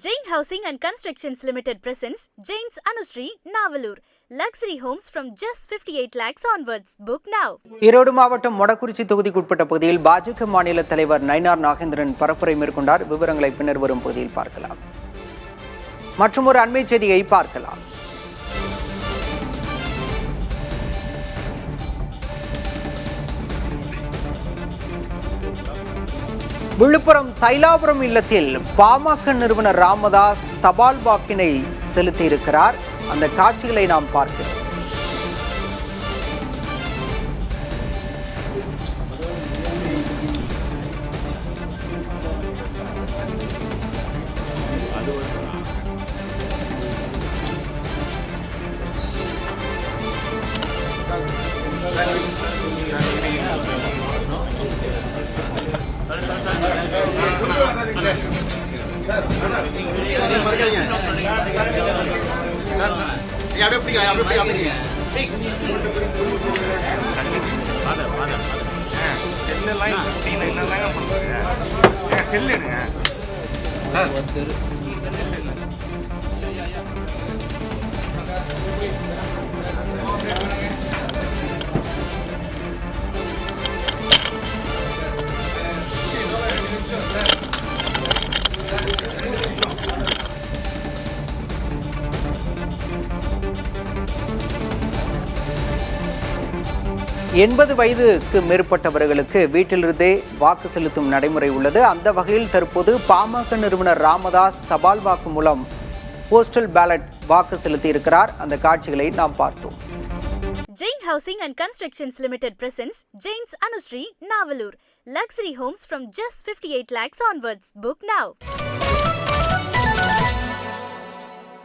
Jain Housing and Constructions Limited presents Jain's Anushree, Navalur. Luxury homes from just 58 lakhs onwards. Book now. Erode மாவட்டம் மொடக்குறிச்சி தொகுதிக்குட்பட்ட பகுதியில் பாஜக மாநில தலைவர் நயினார் நாகேந்திரன் பரப்புரை மேற்கொண்டார். விவரங்களை பின்னர் வரும் பகுதியில் பார்க்கலாம். மற்றும் ஒரு அண்மை செய்தியை பார்க்கலாம். விழுப்புரம் தைலாபுரம் இல்லத்தில் பாமக நிறுவனர் ராமதாஸ் தபால் வாக்கினை செலுத்தியிருக்கிறார். அந்த காட்சிகளை நாம் பார்க்கிறோம். செல்லுங்க 80 வயதுக்கு மேற்பட்டவர்களுக்கு வீட்டிலிருந்தே வாக்கு செலுத்தும் நடைமுறை உள்ளது. அந்த வகையில் தற்போது பாமக நிறுவனர் ராமதாஸ் தபால் வாக்கு மூலம் போஸ்டல் பேலட் வாக்கு செலுத்தி இருக்கிறார். அந்த காட்சிகளை நாம் பார்த்தோம். Jain Housing and Constructions Limited presents Jain's Anushree, Navalur. Luxury homes from just 58 lakhs onwards. Book now.